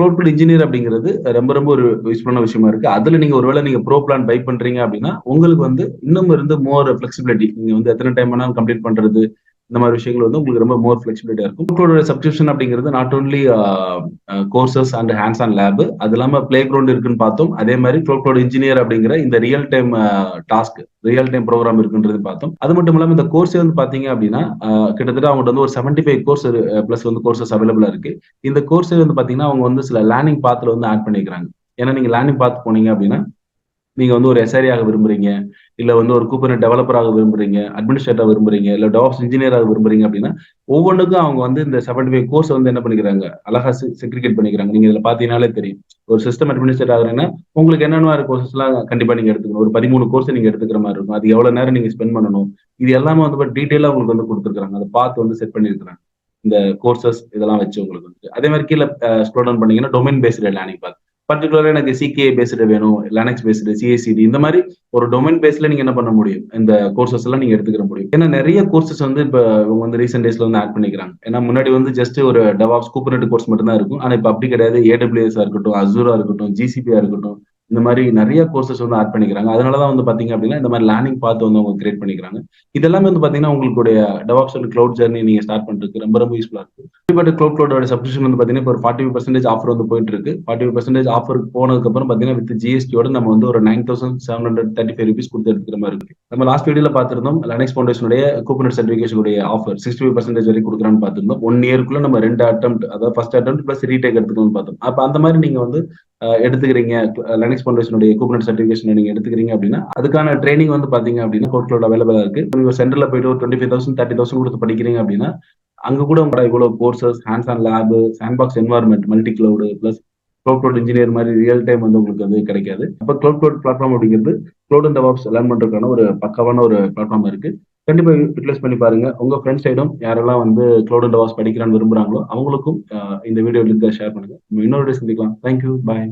Cloud engineer அப்படிங்கிறது ரொம்ப ரொம்ப ஒரு யூஸ்ஃபுல்லான விஷயமா இருக்கு. அதுல நீங்க ஒருவேளை நீங்க ப்ரோ பிளான் பை பண்றீங்க அப்படின்னா, உங்களுக்கு வந்து இன்னும் இருந்து மோர் ஃப்ளெக்சிபிலிட்டி. நீங்க வந்து எத்தன டைம் வேணாலும் கம்ப்ளீட் பண்றது. இந்த மாரி விஷயங்கள் வந்து உங்களுக்கு ரொம்ப மோர் ஃப்ளெக்சிபிலிட்டியா இருக்கும். க்ளவுடோட சப்ஸ்கிரிப்ஷன் அப்படிங்கிறது not only courses and hands on lab. அது இல்லாம பிளே கிரவுண்ட் இருக்குன்னு பார்த்தோம். அதே மாரி க்ளவுட் இன்ஜினியர் அப்படிங்கிற இந்த real time task, real time program இருக்குன்றது பார்த்தோம். அது மட்டும் இல்லாம இந்த கோர்ஸே வந்து பார்த்தீங்க அப்படின்னா, கிட்டத்தட்ட அவங்கட்ட வந்து ஒரு 75 கோர்ஸ் பிளஸ் வந்து கோர்சஸ் அவைலபிளா இருக்கு. இந்த கோர்ஸே வந்து பார்த்தீங்கன்னா, அவங்க வந்து சில லேர்னிங் பாத்ல வந்து ஆட் பண்ணியிருக்காங்க. ஏன்னா நீங்க லேர்னிங் பாத் போனீங்க அப்படின்னா, நீங்க வந்து ஒரு எஸ்ஆர்இ ஆக விரும்புறீங்க, இல்ல வந்து ஒரு கூபர்நெட் டெவலப்பர் ஆக விரும்புறீங்க, அட்மினிஸ்ட்ரேட்டரா விரும்புறீங்க, இல்ல டெவாப்ஸ் இன்ஜினியர் ஆக விரும்புறீங்க அப்படின்னா, ஒவ்வொன்னுக்கும் அவங்க வந்து இந்த 75 கோர்ஸ் வந்து என்ன பண்ணிக்கிறாங்க, அழகா செக்ரிகேட் பண்ணிக்கிறாங்க. நீங்க இதுல பார்த்தீங்கன்னாலே தெரியும். ஒரு சிஸ்டம் அட்மினிஸ்ட்ரேட்டர் ஆகுறீங்கன்னா, உங்களுக்கு என்னென்ன மாரி கோர்சஸ்லாம் கண்டிப்பா நீங்க எடுத்துக்கணும். ஒரு 13 கோர்ஸ் நீங்க எடுத்துக்கிற மாரி இருக்கும். அது எவ்வளவு நேரம் நீங்க ஸ்பெண்ட் பண்ணணும். இது எல்லாமே வந்து டீட்டெயிலா உங்களுக்கு வந்து குடுத்துருக்காங்க. அத பார்த்து வந்து செட் பண்ணியிருக்கிறாங்க. இந்த கோர்சஸ் இதெல்லாம் வச்சு உங்களுக்கு வந்து. அதே மாரி கீழ ஸ்க்ரோல் டவுன் பண்ணீங்கன்னா, டொமைன் பேஸ்டு லேர்னிங் பாத். பர்ட்டிகுலரா எனக்கு சிகேஏ பேஸ்டு வேணும், லினக்ஸ் பேஸ்டு, சிஐசிடி இந்த மாரி ஒரு டொமைன் பேஸ்ல நீங்க என்ன பண்ண முடியும்? இந்த கோர்சஸ் எல்லாம் நீங்க எடுத்துக்கிற முடியும். ஏன்னா நெறைய கோர்சஸ் வந்து இப்ப இவங்க வந்து ரீசென்ட் டேஸ்ல வந்து ஆட் பண்ணிக்கிறாங்க. ஏன்னா முன்னாடி வந்து ஜஸ்ட் ஒரு டெவாப்ஸ், குபர்நெட் கோர்ஸ் மட்டும் தான் இருக்கும். ஆனா இப்ப அப்படி கிடையாது. ஏடபிள்யூஎஸ் இருக்கட்டும், அசூரா இருக்கட்டும், ஜிசிபியா இருக்கட்டும். இந்த மாரி நெறைய கோர்சஸ் வந்து ஆட் பண்ணிக்கிறாங்க. அதனால தான் வந்து பார்த்தீங்க அப்படின்னா, இந்த மாரி லேர்னிங் பாத் வந்து அவங்க கிரியேட் பண்ணிக்கிறாங்க. இது எல்லாமே வந்து பார்த்தீங்கன்னா, உங்களுடைய டெவாப்ஸ் அண்ட் கிளவுட் ஜர்னி நீங்க ஸ்டார்ட் பண்றதுக்கு ரொம்ப ரொம்ப யூஸ்ஃபுல்லா இருக்கு. இப்படிப்பட்ட க்ளவுடோட சப்ஸ்கிரிப்ஷன் வந்து பார்த்தீங்கன்னா, இப்போ ஒரு 45% ஆஃபர் வந்து போயிட்டு இருக்கு. 45% ஆஃபருக்கு போனதுக்கப்புறம் பார்த்தீங்கன்னா, வித் ஜிஎஸ்டியோட நம்ம வந்து ஒரு ₹9,735 குடுத்து எடுத்துக்கிற மாரி இருக்கு. நம்ம லாஸ்ட் வீடியோல பார்த்திருந்தோம். லினக்ஸ் ஃபவுண்டேஷனுடைய கூபர்நெட் சர்டிஃபிகேஷனுடைய ஆஃபர் 65% வரைக்கும் குடுக்குறான்னு பார்த்திருந்தோம். 1 இயர்க்குள்ள நம்ம 2 அட்டெம்ப்ட், அதாவது ஃபர்ஸ்ட் அட்டெம்ப்ட் பிளஸ் ரீடேக் எடுத்துக்கணும்னு பார்த்தோம். அப்ப அந்த மாரி நீங்க வந்து எடுத்துக்கிறீங்க. லினக்ஸ் ஃபவுண்டேஷனுடைய கூபர்நெட் சர்டிஃபிகேஷன் நீங்க எடுத்துக்கிறீங்க அப்படின்னா, அதுக்கான ட்ரெய்னிங் வந்து பார்த்தீங்க அப்படின்னா, க்ளவுட் அவைலபிளா இருக்கு. நீங்க சென்டர்ல போயிட்டு ஒரு 25,000, 30,000 குடுத்து படிக்கிறீங்க அப்படின்னா, அங்க கூட உங்களோட இவ்வளவு courses, hands on lab, sandbox environment, multi cloud plus cloud engineer மாரி ரியல் டைம் வந்து உங்களுக்கு வந்து கிடைக்காது. அப்ப க்ளவுட் பிளாட்ஃபார்ம் அப்படிங்கிறது க்ளவுட் அண்ட் டெவாப்ஸ் லேர்ன் பண்றதுக்கான ஒரு பக்காவான ஒரு பிளாட்ஃபார்ம் இருக்கு. கண்டிப்பா யூட்டிலைஸ் பண்ணி பாருங்க. உங்க ஃப்ரெண்ட்ஸ் சைடும் யாரெல்லாம் வந்து க்ளவுட் அண்ட் டெவாப்ஸ் படிக்கலாம்னு விரும்புறாங்களோ, அவங்களுக்கும் இந்த வீடியோ லிங்க்க ஷேர் பண்ணுங்க. நம்ம இன்னொரு வீடியோ சந்திக்கலாம். Thank you. பாய்.